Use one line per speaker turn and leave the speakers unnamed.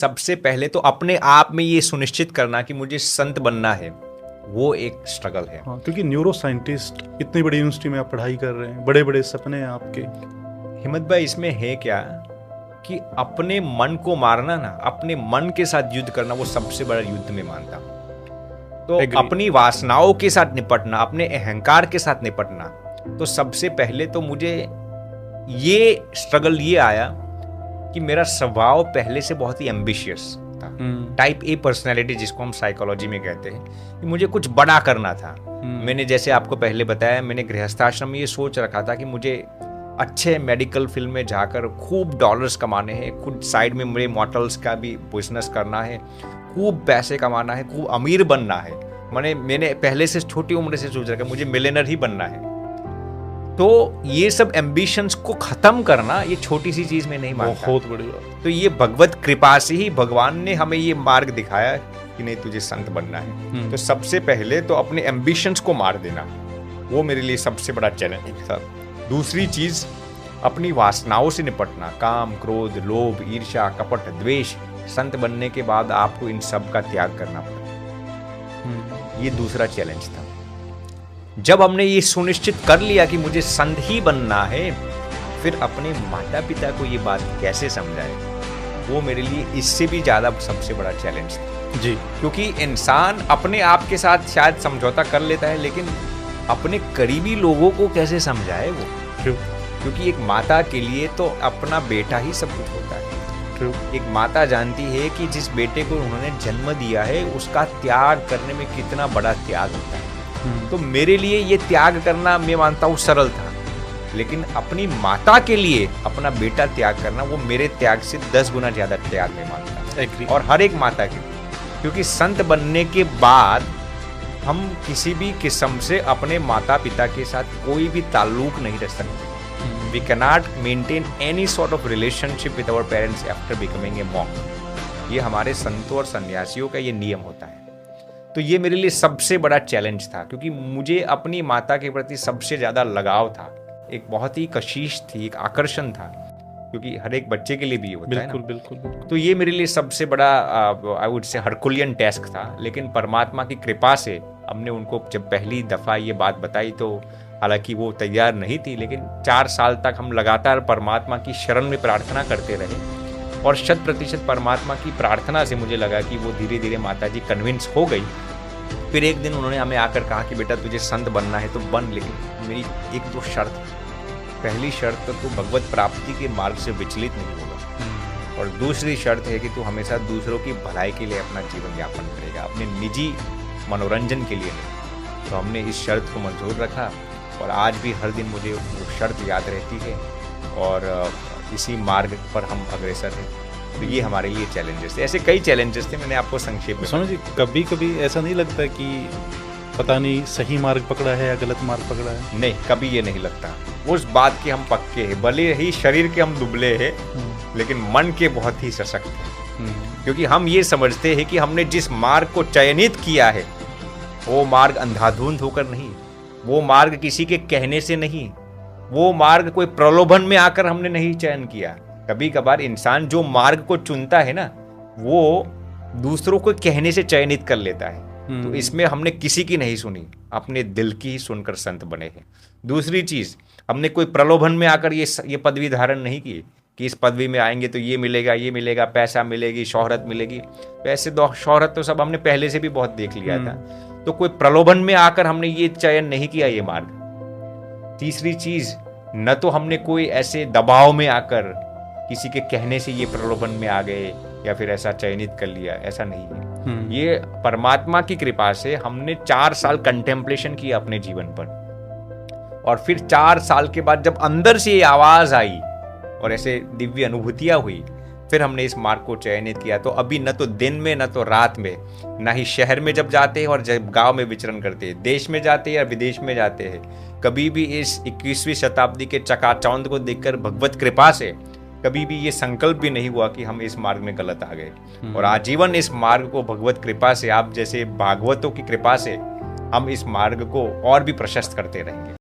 सबसे पहले तो अपने आप में ये सुनिश्चित करना कि मुझे संत बनना है, वो एक स्ट्रगल है।
हाँ, क्योंकि न्यूरो साइंटिस्ट इतनी बड़ी यूनिवर्सिटी में आप पढ़ाई कर रहे हैं, बड़े बड़े सपने हैं आपके।
हिम्मत भाई, इसमें है क्या कि अपने मन को मारना ना, अपने मन के साथ युद्ध करना, वो सबसे बड़ा युद्ध में मानता हूं। तो
Agree.
अपनी वासनाओं के साथ निपटना, अपने अहंकार के साथ निपटना, तो सबसे पहले तो मुझे ये स्ट्रगल ये आया कि मेरा स्वभाव पहले से बहुत ही एम्बिशियस था। टाइप ए पर्सनैलिटी जिसको हम साइकोलॉजी में कहते हैं, कि मुझे कुछ बड़ा करना था। मैंने जैसे आपको पहले बताया, मैंने गृहस्थाश्रम में ये सोच रखा था कि मुझे अच्छे मेडिकल फील्ड में जाकर खूब डॉलर्स कमाने हैं, खुद साइड में मुझे मॉडल्स का भी बिजनेस करना है, खूब पैसे कमाना है, खूब अमीर बनना है। मैंने पहले से छोटी उम्र से सोच रखा मुझे मिलियनर ही बनना है। तो ये सब एम्बिशंस को खत्म करना, ये छोटी सी चीज में नहीं मानता।
बहुत बड़ी बात।
तो ये भगवत कृपा से ही भगवान ने हमें ये मार्ग दिखाया कि नहीं, तुझे संत बनना है। तो सबसे पहले तो अपने एम्बिशंस को मार देना, वो मेरे लिए सबसे बड़ा चैलेंज था। दूसरी चीज, अपनी वासनाओं से निपटना, काम, क्रोध, लोभ, ईर्ष्या, कपट, द्वेष। संत बनने के बाद आपको इन सब का त्याग करना पड़ा। ये दूसरा चैलेंज था। जब हमने ये सुनिश्चित कर लिया कि मुझे संत ही बनना है, फिर अपने माता पिता को ये बात कैसे समझाए, वो मेरे लिए इससे भी ज्यादा सबसे बड़ा चैलेंज था
जी।
क्योंकि इंसान अपने आप के साथ शायद समझौता कर लेता है, लेकिन अपने करीबी लोगों को कैसे समझाए वो। क्योंकि एक माता के लिए तो अपना बेटा ही सब कुछ होता है। एक माता जानती है कि जिस बेटे को उन्होंने जन्म दिया है, उसका त्याग करने में कितना बड़ा त्याग होता है। तो मेरे लिए ये त्याग करना, मैं मानता हूँ, सरल था, लेकिन अपनी माता के लिए अपना बेटा त्याग करना, वो मेरे त्याग से 10 गुना ज्यादा त्याग मैं मानता हूँ। और हर एक माता के लिए, क्योंकि संत बनने के बाद हम किसी भी किस्म से अपने माता पिता के साथ कोई भी ताल्लुक नहीं रख सकते। We cannot maintain any sort of relationship with our parents after becoming a monk. ये हमारे संतों और सन्यासियों का ये नियम होता है। तो ये मेरे लिए सबसे बड़ा चैलेंज था, क्योंकि मुझे अपनी माता के प्रति सबसे ज्यादा लगाव था। एक बहुत ही कशिश थी, एक आकर्षण था, क्योंकि हर एक बच्चे के लिए भी होता है ना।
बिल्कुल।
तो ये मेरे लिए सबसे बड़ा I would say Herculean task था। लेकिन परमात्मा की कृपा से हमने उनको जब पहली दफा ये बात बताई, तो हालांकि वो तैयार नहीं थी, लेकिन 4 साल तक हम लगातार परमात्मा की शरण में प्रार्थना करते रहे, और 100% परमात्मा की प्रार्थना से मुझे लगा कि वो धीरे धीरे माताजी कन्विंस हो गई। फिर एक दिन उन्होंने हमें आकर कहा कि बेटा तुझे संत बनना है तो बन, लेकिन मेरी 1-2 शर्त। पहली शर्त तो तू भगवत प्राप्ति के मार्ग से विचलित नहीं होगा, और दूसरी शर्त है कि तू हमेशा दूसरों की भलाई के लिए अपना जीवन यापन करेगा, अपने निजी मनोरंजन के लिए नहीं। तो हमने इस शर्त को मंजूर रखा, और आज भी हर दिन मुझे वो शर्त याद रहती है, और इसी मार्ग पर हम अग्रसर हैं। तो ये हमारे लिए चैलेंजेस थे। ऐसे कई चैलेंजेस थे, मैंने आपको संक्षेप में।
समझ, कभी कभी ऐसा नहीं लगता कि पता नहीं सही मार्ग पकड़ा है या गलत मार्ग पकड़ा है?
नहीं, कभी ये नहीं लगता। उस बात के हम पक्के हैं, भले ही शरीर के हम दुबले हैं, लेकिन मन के बहुत ही सशक्त हैं। क्योंकि हम ये समझते हैं कि हमने जिस मार्ग को चयनित किया है, वो मार्ग अंधाधुंध होकर नहीं, वो मार्ग किसी के कहने से नहीं, वो मार्ग कोई प्रलोभन में आकर हमने नहीं चयन किया। कभी कभार इंसान जो मार्ग को चुनता है ना, वो दूसरों को कहने से चयनित कर लेता है। तो इसमें हमने किसी की नहीं सुनी, अपने दिल की ही सुनकर संत बने हैं। दूसरी चीज, हमने कोई प्रलोभन में आकर ये पदवी धारण नहीं की कि इस पदवी में आएंगे तो ये मिलेगा, पैसा मिलेगी, शोहरत मिलेगी। वैसे शोहरत तो सब हमने पहले से भी बहुत देख लिया था। तो कोई प्रलोभन में आकर हमने ये चयन नहीं किया ये मार्ग। तीसरी चीज, न तो हमने कोई ऐसे दबाव में आकर किसी के कहने से ये प्रलोभन में आ गए या फिर ऐसा चयनित कर लिया, ऐसा नहीं है। ये परमात्मा की कृपा से हमने 4 साल कंटेम्पलेशन किया अपने जीवन पर, और फिर 4 साल के बाद जब अंदर से ये आवाज आई और ऐसे दिव्य अनुभूतियां हुई, फिर हमने इस मार्ग को चयनित किया। तो अभी न तो दिन में, न तो रात में, न ही शहर में जब जाते हैं और जब गांव में विचरण करते हैं, देश में जाते हैं या विदेश में जाते हैं, कभी भी इस 21वीं शताब्दी के चकाचौंध को देखकर भगवत कृपा से कभी भी ये संकल्प भी नहीं हुआ कि हम इस मार्ग में गलत आ गए। और आजीवन इस मार्ग को भगवत कृपा से, आप जैसे भागवतों की कृपा से, हम इस मार्ग को और भी प्रशस्त करते रहेंगे।